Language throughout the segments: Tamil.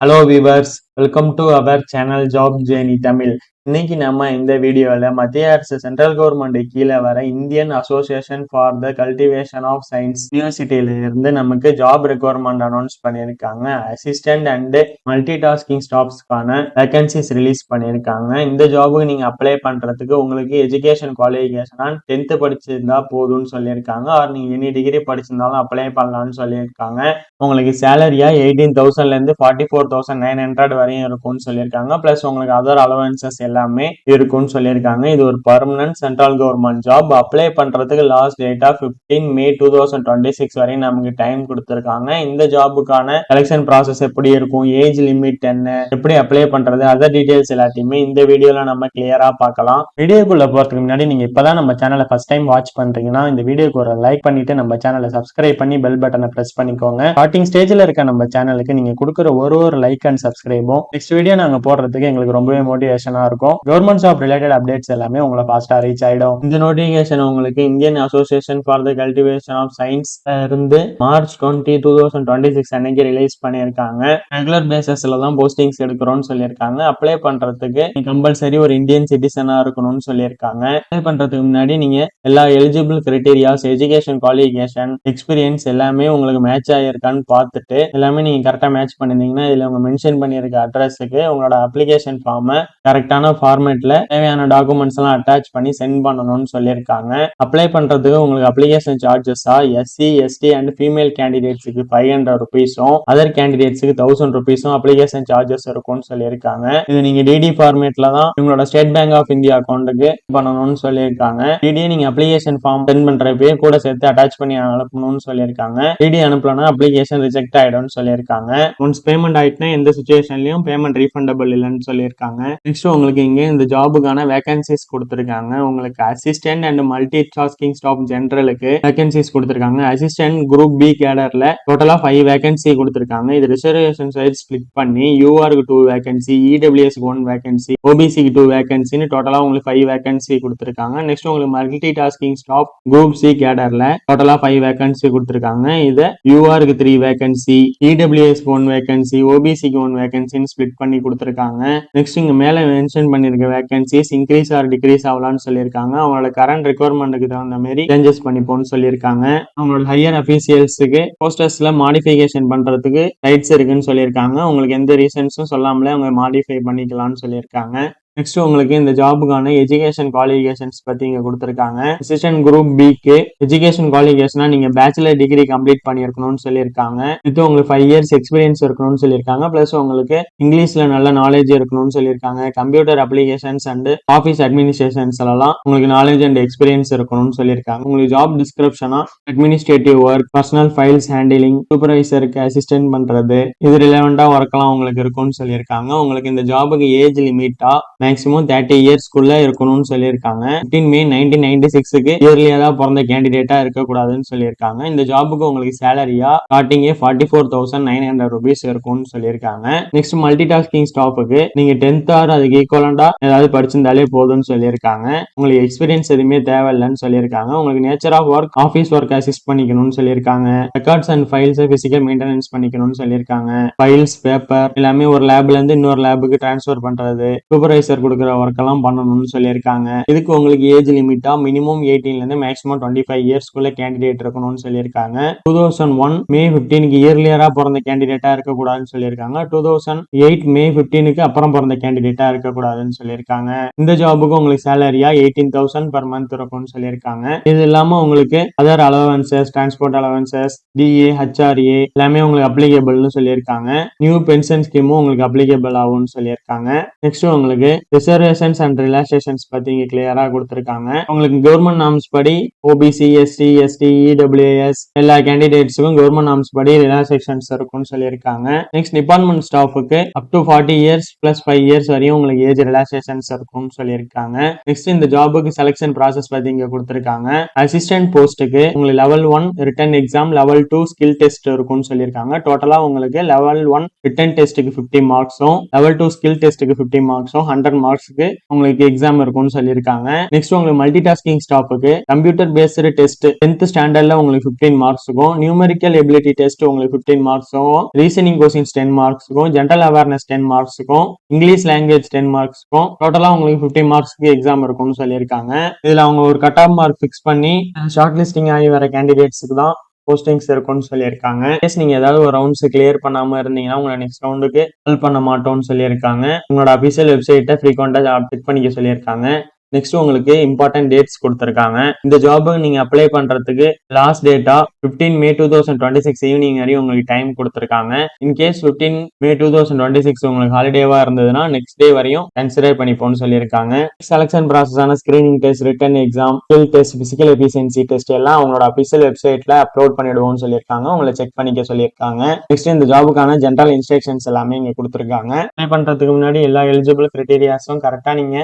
Hello viewers, welcome to our channel Job Journey Tamil. இன்னைக்கு நம்ம இந்த வீடியோவில் மத்திய அரசு சென்ட்ரல் கவர்மெண்ட் கீழே வர Indian association for the cultivation of Science யூனிவர்சிட்டியில இருந்து நமக்கு ஜாப் ரெக்வயர்மெண்ட் அனௌன்ஸ் பண்ணியிருக்காங்க. அசிஸ்டன்ட் அண்ட் மல்டி டாஸ்கிங் ஸ்டாஃப்ஸ்க்கான வேகன்சிஸ் ரிலீஸ் பண்ணியிருக்காங்க. இந்த ஜாபுக்கு நீங்க அப்ளை பண்றதுக்கு உங்களுக்கு எஜுகேஷன் குவாலிஃபிகேஷன் 10th படிச்சிருந்தா போதும்னு சொல்லியிருக்காங்க. ஆர் நீங்க எனி டிகிரி படிச்சிருந்தாலும் அப்ளை பண்ணலாம்னு சொல்லியிருக்காங்க. உங்களுக்கு சேலரியா 18,000ல இருந்து 44,900 வரையும் இருக்கும்னு சொல்லியிருக்காங்க. பிளஸ் உங்களுக்கு அதர் அலவன்சஸ் எல்லாமே இருக்கும்னு சொல்லியிருக்காங்க. இது ஒரு permanent central government job. Apply பண்றதுக்கு லாஸ்ட் டேட்டா 15 May 2026 வரையும் நமக்கு டைம் கொடுத்திருக்காங்க. இந்த ஜாபுக்கான செலக்ஷன் ப்ராசஸ் எப்படி இருக்கும், ஏஜ் லிமிட் என்ன, எப்படி அப்ளை பண்றது, அதர் டீடைல்ஸ் எல்லாத்தையுமே இந்த வீடியோல நம்ம கிளியரா பார்க்கலாம். வீடியோக்குள்ள போறதுக்கு முன்னாடி நீங்க இப்பதான் நம்ம சேனலை ஃபர்ஸ்ட் டைம் வாட்ச் பண்றீங்கன்னா இந்த வீடியோக்கு ஒரு லைக் பண்ணிட்டு நம்ம சேனலை சப்ஸ்கிரைப் பண்ணி பெல் பட்டனை பிரஸ் பண்ணிக்கோங்க. ஸ்டார்டிங் ஸ்டேஜ்ல இருக்க நம்ம சேனலுக்கு நீங்க கொடுக்குற ஒரு லைக் அண்ட் சப்ஸ்கிரைபும் நெக்ஸ்ட் வீடியோ நாங்க போடுறதுக்கு எங்களுக்கு ரொம்பவே மோட்டிவேஷனா இருக்கும். கவர்மெண்ட் ஜாப் ரிலேட்டட் அப்டேட்ஸ் எல்லாமே உங்களை ஃபாஸ்டா ரீச் ஆயிடும். இந்த நோட்டிபிகேஷன் உங்களுக்கு Indian association for the cultivation of science இருந்து March 20, 2026 அன்னைக்கு ரிலீஸ் பண்ணியிருக்காங்க. ரெகுலர் பேசிஸ்ல தான் போஸ்டிங்ஸ் எடுக்கிறோம்னு சொல்லியிருக்காங்க. அப்ளை பண்றதுக்கு கம்பல்சரி ஒரு இந்தியன் சிட்டிசனா இருக்கணும்னு சொல்லியிருக்காங்க. அப்ளை பண்றதுக்கு முன்னாடி நீங்க எல்லா eligible criterias, education qualification, experience எல்லாமே உங்களுக்கு மேட்ச் ஆகிருக்கான்னு பார்த்துட்டு எல்லாமே நீங்க கரெக்டா மேட்ச் பண்ணிருந்தீங்கன்னா இதுல உங்க மென்ஷன் பண்ணியிருக்க அட்ரஸுக்கு உங்களோட அப்ளிகேஷன் ஃபார்மை கரெக்டான ஃபார்மேட்ல தேவையான டாக்குமெண்ட்ஸ் எல்லாம் அட்டாச் பண்ணி சென்ட் பண்ணணும்னு சொல்லியிருக்காங்க. அப்ளை பண்றதுக்கு உங்களுக்கு அப்ளிகேஷன் சார்ஜஸா எஸ்சி, எஸ்டி அண்ட் ஃபீமேல் கேண்டிடேட்ஸுக்கு 500 rupees-உம் அதர் கேண்டிடேட்ஸுக்கு 1000 rupees-உம் அப்ளிகேஷன் சார்ஜஸ் இருக்கும்னு சொல்லியிருக்காங்க. இது நீங்க டிடி ஃபார்மேட்ல தான் உங்களோட ஸ்டேட் பேங்க் ஆஃப் இந்தியா அக்கௌண்ட்டுக்கு பண்ணணும்னு சொல்லியிருக்காங்க. டிடி நீங்க அப்ளிகேஷன் ஃபார்ம் சென்ட் பண்றப்பே கூட சேர்த்து அட்டாச் பண்ணி அனுப்பணும்னு சொல்லியிருக்காங்க. டிடி அனுப்பலன்னா அப்ளிகேஷன் ரிஜெக்ட் ஆயிடும்னு சொல்லியிருக்காங்க. ஒன்ஸ் பேமெண்ட் ஆயிட்டுனா எந்த சுச்சுவேஷன்லயும் பேமெண்ட் ரீஃபண்டபிள் இல்லைன்னு சொல்லியிருக்காங்க. நெக்ஸ்ட் உங்களுக்கு இங்க இந்த ஜாபுக்கான வேகன்சிஸ் கொடுத்திருக்காங்க. உங்களுக்கு assistant and multi tasking staff ஜெனரலுக்கு வேகன்சிஸ் கொடுத்திருக்காங்க. அசிஸ்டன்ட் குரூப் பி கேடர்ல டோட்டலா 5 வேகன்சி கொடுத்திருக்காங்க. இது ரிசர்வேஷன் சைட் ஸ்பிளிட் பண்ணி யூஆருக்கு 2 வேகன்சி, இடபிள்யூஎஸ்க்கு 1 வேகன்சி, ஓபிசிக்கு 2 வேகன்சின்னு டோட்டலா உங்களுக்கு 5 வேகன்சி கொடுத்திருக்காங்க. நெக்ஸ்ட் உங்களுக்கு multi tasking staff group C கேடர்ல டோட்டலா 5 வேகன்சி கொடுத்திருக்காங்க. இதை யூஆருக்கு 3 வேகன்சி, இடபிள்யூஎஸ்க்கு 1 வேகன்சி, ஓபிசிக்கு 1 வேகன்சின்னு ஸ்பிளிட் பண்ணி கொடுத்திருக்காங்க. நெக்ஸ்ட் இங்க மேல மென்ஷன் பண்ணிருக்க வேகன்சிஸ் இன்க்ரீஸ் ஆர் டிக்ரீஸ் ஆகலாம்னு சொல்லியிருக்காங்க. அவங்களோட கரண்ட் ரெக்வயர்மெண்ட்டுக்கு தகுந்த மாதிரி சேஞ்சஸ் பண்ணிப்போம்னு சொல்லியிருக்காங்க. அவங்களோட ஹையர் அபிஷியல்ஸுக்கு போஸ்டர்ஸ்ல மாடிஃபிகேஷன் பண்றதுக்கு ரைட்ஸ் இருக்குன்னு சொல்லியிருக்காங்க. உங்களுக்கு எந்த ரீசன்ஸும் சொல்லாமலே அவங்க மாடிஃபை பண்ணிக்கலாம்னு சொல்லியிருக்காங்க. நெக்ஸ்ட் உங்களுக்கு இந்த ஜாபுக்கான எஜுகேஷன் குவாலிஃபிகேஷன்ஸ் பத்தி இங்க கொடுத்திருக்காங்க. அசிஸ்டன்ட் குரூப் பிக்கு எஜுகேஷன் குவாலிஃபிகேஷனா நீங்க பேச்சுலர் டிகிரி கம்ப்ளீட் பண்ணியிருக்கணும்னு சொல்லியிருக்காங்க. இது உங்களுக்கு 5 years எக்ஸ்பீரியன்ஸ் இருக்கணும்னு சொல்லியிருக்காங்க. பிளஸ் உங்களுக்கு இங்கிலீஷ்ல நல்ல நாலேஜ் இருக்கணும்னு சொல்லியிருக்காங்க. Computer applications and office administrations எல்லாம் உங்களுக்கு நாலேஜ் அண்ட் எக்ஸ்பீரியன்ஸ் இருக்கணும்னு சொல்லியிருக்காங்க. உங்களுக்கு ஜாப் டிஸ்கிரிப்ஷனா administrative work, personal files handling, சூப்பர்வைசருக்கு அசிஸ்டன்ட் பண்றது, இது ரிலவெண்டா ஒர்க்லாம் உங்களுக்கு இருக்கும்னு சொல்லியிருக்காங்க. உங்களுக்கு இந்த ஜாபுக்கு ஏஜ் லிமிட்டா மேக்ஸிமம் 30 yearsக்குள்ள இருக்கணும்னு சொல்லியிருக்காங்க. 15 May 1996க்கு இயர்லியா தான் பிறந்த கேண்டிடேட்டா இருக்கக்கூடாதுன்னு சொல்லியிருக்காங்க. இந்த ஜாபுக்கு உங்களுக்கு சேலரியா ஸ்டார்டிங்கே 44,900 rupees இருக்கும்னு சொல்லியிருக்காங்க. நெக்ஸ்ட் மல்டி டாஸ்கிங் ஸ்டாஃபுக்கு நீங்க 10th ஆர் அதுக்கு ஈக்குவலண்டா ஏதாவது படிச்சிருந்தாலே போதும்னு சொல்லியிருக்காங்க. உங்களுக்கு எக்ஸ்பீரியன்ஸ் எதுவுமே தேவையில்லைன்னு சொல்லியிருக்காங்க. உங்களுக்கு nature of work office work assist பண்ணிக்கணும்னு சொல்லியிருக்காங்க. Records and files physical maintenance பண்ணிக்கணும்னு சொல்லியிருக்காங்க. ஃபைல்ஸ், பேப்பர் எல்லாமே ஒரு லேப்ல இருந்து இன்னொரு லேபுக்கு டிரான்ஸ்ஃபர் பண்றது, சூப்பர்வைசர் கொடுக்குற ஒர்க் எல்லாம் பண்ணணும்னு சொல்லியிருக்காங்க. இதுக்கு உங்களுக்கு ஏஜ் லிமிட்டா மினிமம் 18ல இருந்து மேக்ஸிமம் 25 yearsக்குள்ள கேண்டிடேட் இருக்கணும்னு சொல்லியிருக்காங்க. 2001 May 15க்கு இயர்லியரா பிறந்த கேண்டிடேட்டா இருக்கக்கூடாதுன்னு சொல்லியிருக்காங்க. 2008 May 15க்கு அப்புறம் பிறந்த கேண்டிடேட்டா இருக்கக்கூடாதுன்னு சொல்லியிருக்காங்க. இந்த ஜாபுக்கு உங்களுக்கு சேலரியா 18,000 per month இருக்கும்னு சொல்லியிருக்காங்க. இது இல்லாம உங்களுக்கு other allowances, transport allowances, DA, HRA எல்லாமே உங்களுக்கு அப்ளிகபிள்னு சொல்லியிருக்காங்க. நியூ பென்ஷன் ஸ்கீமும் உங்களுக்கு அப்ளிகபிள் ஆகும்னு சொல்லியிருக்காங்க. நெக்ஸ்ட் உங்களுக்கு ரிசர்வேஷன்ஸ் அண்ட் ரிலாக்சேஷன்ஸ் பத்தி இங்க கிளியரா கொடுத்திருக்காங்க. உங்களுக்கு கவர்மெண்ட் நார்ம்ஸ் படி ஓபிசி, எஸ்சி, எஸ்டி, இடபிள்யூஎஸ் எல்லா கேண்டிடேட்ஸுக்கும் கவர்மெண்ட் நார்ம்ஸ் படி ரிலாக்சேஷன்ஸ் இருக்கும்னு சொல்லியிருக்காங்க. நெக்ஸ்ட் டிபார்ட்மெண்ட் ஸ்டாஃபுக்கு up to 40 years plus 5 years வரையும் உங்களுக்கு ஏஜ் ரிலாக்சேஷன்ஸ் இருக்கும்னு சொல்லியிருக்காங்க. நெக்ஸ்ட் இந்த ஜாபுக்கு செலக்ஷன் ப்ராசஸ் பத்தி இங்க கொடுத்திருக்காங்க. அசிஸ்டன்ட் போஸ்ட்டுக்கு உங்களுக்கு level 1 written exam, level 2 skill test இருக்கும்னு சொல்லியிருக்காங்க. டோட்டலா உங்களுக்கு level 1 ரிட்டன் டெஸ்ட்டுக்கு 50 marksம், level 2 ஸ்கில் டெஸ்ட்டுக்கு 50 marksம், 100 மார்க்ஸ்க்கு உங்களுக்கு எக்ஸாம் இருக்கும்னு சொல்லியிருக்காங்க. நெக்ஸ்ட் உங்களுக்கு மல்டி டாஸ்கிங் ஸ்டாஃபுக்கு கம்ப்யூட்டர் பேஸ்டு டெஸ்ட் 10th ஸ்டாண்டர்ட்ல உங்களுக்கு 15 மார்க்ஸுக்கும், நியூமெரிக்கல் எபிலிட்டி டெஸ்ட் உங்களுக்கு 15 மார்க்ஸும், ரீசனிங் கொஸ்டின்ஸ் 10 மார்க்ஸுக்கும், ஜெனரல் அவேர்னஸ் 10 மார்க்ஸுக்கும், இங்கிலீஷ் லாங்குவேஜ் 10 மார்க்ஸுக்கும் டோட்டலா உங்களுக்கு 15 மார்க்ஸ்க்கு எக்ஸாம் இருக்கும்னு சொல்லியிருக்காங்க. இதுல அவங்க ஒரு கட் ஆஃப் மார்க் ஃபிக்ஸ் பண்ணி ஷார்ட் லிஸ்டிங் ஆகி வர கேண்டிடேட்ஸுக்கு தான் போஸ்டிங்ஸ் இருக்கும்னு சொல்லியிருக்காங்க. நீங்க ஏதாவது ஒரு ரவுண்ட்ஸ் கிளியர் பண்ணாம இருந்தீங்கன்னா உங்களை நெக்ஸ்ட் ரவுண்டுக்கு ஹெல்ப் பண்ண மாட்டோம்னு சொல்லியிருக்காங்க. உங்களோட அபிஷியல் வெப்சைட்டை ஃப்ரீக்வெண்டா செக் பண்ணிக்க சொல்லியிருக்காங்க. நெக்ஸ்ட் உங்களுக்கு இம்பார்ட்டன்ட் டேட்ஸ் கொடுத்துருக்காங்க. இந்த ஜாப் நீங்க அப்ளை பண்றதுக்கு லாஸ்ட் டேட்டா 15 May 2026 ஈவினிங் வரையும் உங்களுக்கு டைம் கொடுத்துருக்காங்க. இன்கேஸ் 15 May 2026 உங்களுக்கு ஹாலிடேவா இருந்ததுன்னா நெக்ஸ்ட் டே வரையும் கன்சிடர் பண்ணிப்போம்னு சொல்லியிருக்காங்க. செலக்ஷன் ப்ராசஸான screening test, written exam, skill test, physical efficiency test எல்லாம் அவங்களோட அபிஷியல் வெப்சைட்ல அப்லோட் பண்ணிடுவோம்னு சொல்லியிருக்காங்க. உங்களை செக் பண்ணிக்க சொல்லியிருக்காங்க. நெக்ஸ்ட் இந்த ஜாபுக்கான ஜெனரல் இன்ஸ்ட்ரக்ஷன்ஸ் எல்லாமே இங்க கொடுத்துருக்காங்க. அப்ளை பண்றதுக்கு முன்னாடி எல்லா எலிஜிபிள் கிரைட்டீரியாஸும் கரெக்டா நீங்க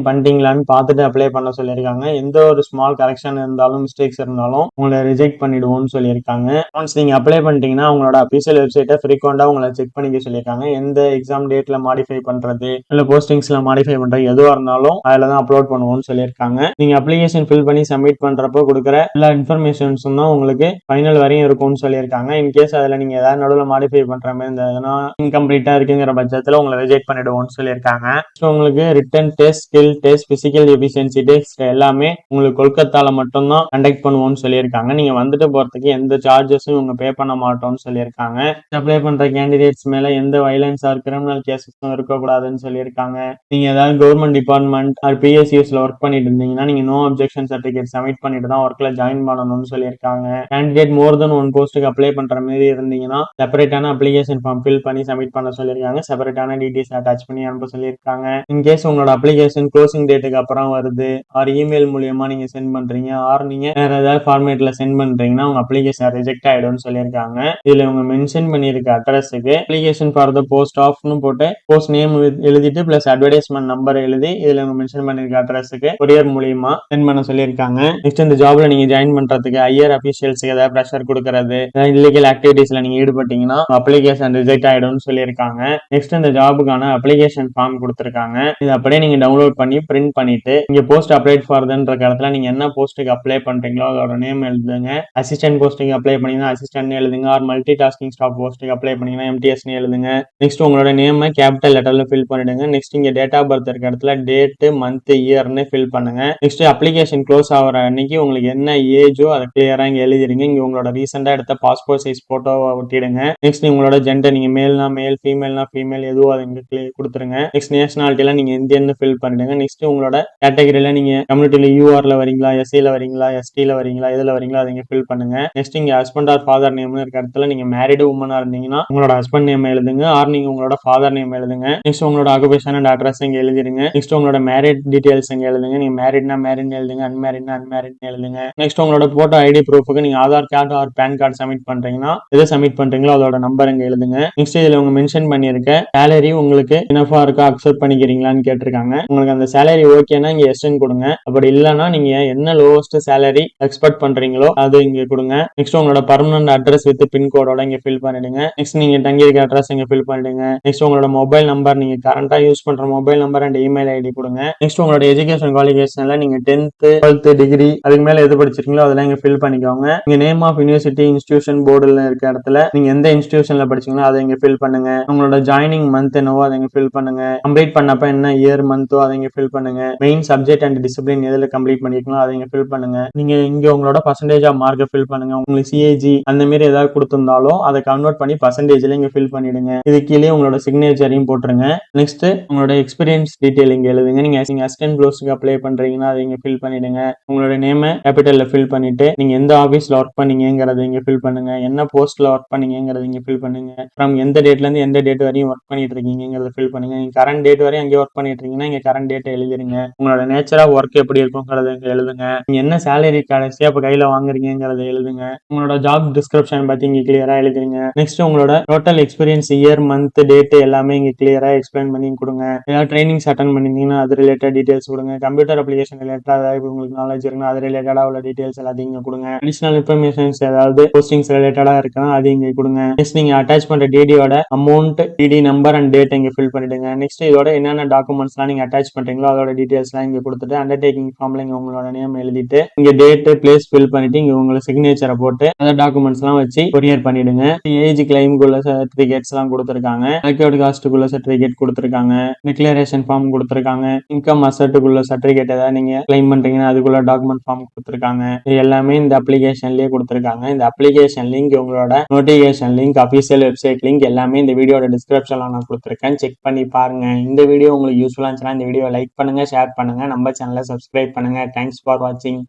பண்ணிட்டீங்களான்னு பார்த்துட்டு அப்ளை பண்ண சொல்லியிருக்காங்க. எந்த ஒரு ஸ்மால் கரெக்ஷன் இருந்தாலும் மிஸ்டேக்ஸ் இருந்தாலும் உங்களை ரிஜெக்ட் பண்ணிடுவோம்னு சொல்லியிருக்காங்க. ஒன்ஸ் நீங்க அப்ளை பண்ணிட்டீங்கன்னா உங்களோட அபிஷியல் வெப்சைட்டை ஃப்ரீக்வெண்டா உங்களை செக் பண்ணிக்க சொல்லியிருக்காங்க. எந்த எக்ஸாம் டேட்ல மாடிஃபை பண்றது இல்ல போஸ்டிங்ஸ்ல மாடிஃபை பண்றது எதுவா இருந்தாலும் அதுல தான் அப்லோட் பண்ணுவோம்னு சொல்லியிருக்காங்க. நீங்க அப்ளிகேஷன் ஃபில் பண்ணி சப்மிட் பண்றப்போ கொடுக்குற எல்லா இன்ஃபர்மேஷன்ஸும் தான் உங்களுக்கு ஃபைனல் வரையும் இருக்கும்னு சொல்லியிருக்காங்க. இன்கேஸ் அதுல நீங்க ஏதாவது நடுவில் மாடிஃபை பண்ற மாதிரி இருந்ததுன்னா இன்கம்ப்ளீட்டா இருக்குங்கிற பட்சத்துல உங்களை ரிஜெக்ட் பண்ணிடுவோம்னு சொல்லியிருக்காங்க. உங்களுக்கு written test, skill test, physical efficiency test எல்லாமே உங்களுக்கு கொல்கத்தால மட்டும்தான் கண்டக்ட் பண்ணுவோம்னு சொல்லியிருக்காங்க. நீங்க வந்துட்டு போறதுக்கு எந்த சார்ஜஸும் இவங்க பே பண்ண மாட்டோம்னு சொல்லியிருக்காங்க. அப்ளை பண்ற கேண்டிடேட்ஸ் மேல எந்த வயலன்ஸ் ஆர் கிரிமினல் கேசஸும் இருக்கக்கூடாதுன்னு சொல்லியிருக்காங்க. நீங்க ஏதாவது கவர்மெண்ட் டிபார்ட்மெண்ட் ஆர் பிஎஸ்யூஸ்ல ஒர்க் பண்ணிட்டு இருந்தீங்கன்னா நீங்க நோ அப்ஜெக்ஷன் சர்டிபிகேட் சப்மிட் பண்ணிட்டு தான் ஒர்க்ல ஜாயின் பண்ணணும்னு சொல்லியிருக்காங்க. கேண்டிடேட் மோர் தென் ஒன் போஸ்ட்டுக்கு அப்ளை பண்ற மாதிரி இருந்தீங்கன்னா செப்பரேட்டான அப்ளிகேஷன் ஃபார்ம் ஃபில் பண்ணி சப்மிட் பண்ண சொல்லியிருக்காங்க. செப்பரேட்டான டீடைல்ஸ் அட்டாச் பண்ணி அனுப்ப சொல்லியிருக்காங்க. இன்கேஸ் உங்களோட அப்ளிகேஷன் க்ளோசிங் டேட்டுக்கு அப்புறம் வருது ஆர் இமெயில் மூலியமா நீங்க சென்ட் பண்றீங்க ஆர் நீங்க வேற ஏதாவது ஃபார்மேட்ல சென்ட் பண்றீங்கன்னா உங்க அப்ளிகேஷன் ரிஜெக்ட் ஆயிடும்னு சொல்லியிருக்காங்க. இதுல உங்க மென்ஷன் பண்ணிருக்க அட்ரஸுக்கு அப்ளிகேஷன் ஃபார் த போஸ்ட் ஆஃப்னு போட்டு போஸ்ட் நேம் எழுதிட்டு பிளஸ் அட்வர்டைஸ்மெண்ட் நம்பர் எழுதி இதுல உங்க மென்ஷன் பண்ணிருக்க அட்ரஸுக்கு கொரியர் மூலியமா சென்ட் பண்ண சொல்லியிருக்காங்க. நெக்ஸ்ட் இந்த ஜாப்ல நீங்க ஜாயின் பண்றதுக்கு ஹையர் அபிஷியல்ஸ்க்கு ஏதாவது ப்ரெஷர் கொடுக்கறது இல்லீகல் ஆக்டிவிட்டீஸ்ல நீங்க ஈடுபட்டீங்கன்னா அப்ளிகேஷன் ரிஜெக்ட் ஆயிடும்னு சொல்லியிருக்காங்க. நெக்ஸ்ட் இந்த ஜாபுக்கான அப்ளிகேஷன் ஃபார்ம் கொடுத்திருக்காங்க. இது அப்படியே நீங்க டவுன்லோட் பண்ணி பிரிண்ட் பண்ணிட்டு இங்க போஸ்ட் அப்ளைட் ஃபார்தன்ற இடத்துல நீங்க என்ன போஸ்ட்டுக்கு அப்ளை பண்றீங்களோ அதோட நேம் எழுதுங்க. அசிஸ்டன்ட் போஸ்ட்டுக்கு அப்ளை பண்ணீங்கன்னா அசிஸ்டன்ட் எழுதுங்க. ஆர் மல்டி டாஸ்கிங் ஸ்டாஃப் போஸ்ட்டுக்கு அப்ளை பண்ணீங்கன்னா MTS எழுதுங்க. நெக்ஸ்ட் உங்களோட நேம் கேபிட்டல் லெட்டர்ல ஃபில் பண்ணிடுங்க. நெக்ஸ்ட் இங்க டேட் ஆஃப் பர்த் இருக்க இடத்துல டேட், மந்த், இயர்னு ஃபில் பண்ணுங்க. நெக்ஸ்ட் அப்ளிகேஷன் க்ளோஸ் ஆகிற அன்னைக்கு உங்களுக்கு என்ன ஏஜோ அதை கிளியரா இங்க எழுதிருங்க. இங்க உங்களோட ரீசெண்டா எடுத்த பாஸ்போர்ட் சைஸ் போட்டோவை ஒட்டிடுங்க. நெக்ஸ்ட் உங்களோட ஜெண்டர், நீங்க மேல்னா மேல், ஃபீமேல்னா ஃபீமேல், எதுவோ அதை இங்க கொடுத்துருங்க. நெக்ஸ்ட் நேஷனாலிட்டில நீங்க இந்தியன் ஃபில் பண்ணிடுங்க. நெக்ஸ்ட் உங்களோட கேட்டகரியில நீங்க கம்யூனிட்டியில யூஆர்ல வரீங்களா, எஸ்சில வரீங்களா, எஸ்டில வரீங்களா, எதுல வரீங்களா அதை இங்க ஃபில் பண்ணுங்க. நெக்ஸ்ட் இங்க ஹஸ்பண்ட் ஆர் ஃபாதர் நேம் இருக்க இடத்துல நீங்க மேரிடு உமனா இருந்தீங்கன்னா உங்களோட ஹஸ்பண்ட் நேம் எழுதுங்க. ஆர் நீங்க உங்களோட ஃபாதர் நேம் எழுதுங்க. நெக்ஸ்ட் உங்களோட ஆக்குபேஷன் அண்ட் அட்ரஸ் இங்க எழுதிருங்க. நெக்ஸ்ட் உங்களோட மேரிட் டீடைல்ஸ் இங்க எழுதுங்க. நீங்க மேரிட்னா மேரிட் எழுதுங்க, அன்மேரிட்னா அன்மேரிட் எழுதுங்க. நெக்ஸ்ட் உங்களோட போட்டோ ஐடி ப்ரூஃபுக்கு நீங்க Aadhaar card or PAN card submit பண்றீங்கன்னா எதை சப்மிட் பண்றீங்களோ அதோட நம்பர் இங்க எழுதுங்க. நெக்ஸ்ட் இதுல உங்க மென்ஷன் பண்ணிருக்க சேலரி உங்களுக்கு இனஃபா இருக்கா, அக்செப்ட் பண்ணிக்கிறீங்களான்னு கேட்டிருக்காங்க. உங்களுக்கு அந்த சேலரி ஓகேனா இங்க எஸ்என் கொடுங்க. அப்படி இல்லைன்னா நீங்க என்ன லோவஸ்ட் சேலரி எக்ஸ்பெக்ட் பண்றீங்களோ அது இங்க கொடுங்க. நெக்ஸ்ட் உங்களோட பர்மனன்ட் அட்ரஸ் வித் பின்கோடோட இங்க ஃபில் பண்ணிடுங்க. நெக்ஸ்ட் நீங்க தங்கி இருக்க அட்ரஸ் இங்க ஃபில் பண்ணிடுங்க. நெக்ஸ்ட் உங்களோட மொபைல் நம்பர், நீங்க கரண்டா யூஸ் பண்ற mobile number and email ID கொடுங்க. நெக்ஸ்ட் உங்களோட எஜுகேஷன் குவாலிஃபிகேஷன்ல நீங்க 10th 12th டிகிரி அதுக்கு மேல எது படிச்சிருக்கீங்களோ அதெல்லாம் இங்க ஃபில் பண்ணிக்கோங்க. இங்க நேம் ஆஃப் யூனிவர்சிட்டி இன்ஸ்டிடியூஷன் போர்டுல இருக்க இடத்துல நீங்க எந்த இன்ஸ்டிடியூஷன்ல படிச்சீங்களோ அதை இங்க ஃபில் பண்ணுங்க. உங்களோட ஜாயினிங் மந்த் என்னவோ அதை இங்க ஃபில் பண்ணுங்க. கம்ப்ளீட் பண்ணப்ப என்ன இயர் மந்தோ அதை இங்க ஃபில் பண்ணுங்க. மெயின் சப்ஜெக்ட் அண்ட் டிசிப்ளின் எதுல கம்ப்ளீட் பண்ணிருக்கீங்களோ அதை இங்க ஃபில் பண்ணுங்க. நீங்க இங்க உங்களோட பர்சன்டேஜ் ஆஃப் மார்க்கை ஃபில் பண்ணுங்க. உங்களுக்கு சிஏஜி அந்த மாதிரி ஏதாவது கொடுத்திருந்தாலும் அதை கன்வெர்ட் பண்ணி பர்சன்டேஜ்ல இங்க ஃபில் பண்ணிடுங்க. இது கீழே உங்களோட சிக்னேச்சரையும் போட்டுருங்க. நெக்ஸ்ட் உங்களோட எக்ஸ்பீரியன்ஸ் டீடைல் இங்க எழுதுங்க. நீங்க அசிஸ்டன்ட் க்ளோஸ்க்கு அப்ளை பண்றீங்கன்னா அதை இங்க ஃபில் பண்ணிடுங்க. உங்களோட நேம் கேபிட்டல்ல ஃபில் பண்ணிட்டு நீங்க எந்த ஆபீஸ்ல ஒர்க் பண்ணீங்கங்கறதை இங்க ஃபில் பண்ணுங்க. என்ன போஸ்ட்ல ஒர்க் பண்ணீங்கங்கறதை இங்க ஃபில் பண்ணுங்க. ஃப்ரம் எந்த டேட்ல இருந்து எந்த டேட் வரையும் ஒர்க் பண்ணிட்டு இருக்கீங்கங்கறத ஃபில் பண்ணுங்க. நீங்க கரண்ட் டேட் வரையும் அங்கே ஒர்க் பண்ணிட்டு இருக்கீங்கன்னா இங்க கரண்ட் டேட் எழுதிருங்க. உங்களோட நேச்சர் ஆஃப் ஒர்க் எப்படி இருக்கும்ங்கறத இங்க எழுதுங்க. நீங்க என்ன சேலரி கடைசியா இப்ப கையில வாங்குறீங்கங்கறத எழுதுங்க. உங்களோட ஜாப் டிஸ்கிரிப்ஷன் பத்தி இங்க கிளியரா எழுதுங்க. நெக்ஸ்ட் உங்களோட total experience, year, month, date எல்லாமே இங்க கிளியரா எக்ஸ்பிளைன் பண்ணி கொடுங்க. ஏதாவது ட்ரைனிங்ஸ் அட்டன் பண்ணிருந்தீங்கன்னா அது ரிலேட்டட் டீடைல்ஸ் கொடுங்க. கம்ப்யூட்டர் அப்ளிகேஷன் ரிலேட்டடா ஏதாவது உங்களுக்கு நாலேஜ் இருக்குன்னா அது ரிலேட்டடா உள்ள டீடைல்ஸ் எல்லாத்தையும் இங்க கொடுங்க. அடிஷனல் இன்ஃபர்மேஷன்ஸ் ஏதாவது போஸ்டிங்ஸ் ரிலேட்டடா இருக்குன்னா அது இங்க கொடுங்க. நெக்ஸ்ட் நீங்க அட்டாச் பண்ற டிடியோட amount, DD number and date இங்க ஃபில் பண்ணிடுங்க. நெக்ஸ்ட் இதோட என்னென்ன டாக்குமெண்ட்ஸ்லாம் நீங்க அட்டாச் பர்ச்சேஸ் பண்றீங்களோ அதோட டீடைல்ஸ்லாம் இங்க கொடுத்துட்டு அண்டர்டேக்கிங் ஃபார்ம்ல இங்க உங்களோட நேம் எழுதிட்டு இங்க டேட் பிளேஸ் ஃபில் பண்ணிட்டு இங்க உங்களோட சிக்னேச்சரை போட்டு அந்த டாக்குமெண்ட்ஸ் எல்லாம் வச்சு கொரியர் பண்ணிடுங்க. ஏஜ் கிளைமுக்குள்ள சர்டிபிகேட்ஸ் எல்லாம் கொடுத்துருக்காங்க. செக்யூர்ட் காஸ்ட்டுக்குள்ள சர்டிபிகேட் கொடுத்துருக்காங்க. டிக்ளரேஷன் ஃபார்ம் கொடுத்துருக்காங்க. இன்கம் அசட்டுக்குள்ள சர்டிபிகேட் ஏதாவது நீங்க கிளைம் பண்றீங்கன்னா அதுக்குள்ள டாக்குமெண்ட் ஃபார்ம் கொடுத்துருக்காங்க. இது எல்லாமே இந்த அப்ளிகேஷன்லயே கொடுத்துருக்காங்க. இந்த அப்ளிகேஷன் லிங்க் உங்களோட notification link official website link எல்லாமே இந்த வீடியோட டிஸ்கிரிப்ஷன்ல நான் கொடுத்துருக்கேன். செக் பண்ணி பாருங்க. இந்த வீடியோ உங்களுக்கு யூஸ்ஃபுல்லா இருந்துச்சுன்னா இந்த வீடியோ லைக் பண்ணுங்க, ஷேர் பண்ணுங்க, நம்ம சேனலை சப்ஸ்கிரைப் பண்ணுங்க. தேங்க்ஸ் ஃபார் வாட்சிங்.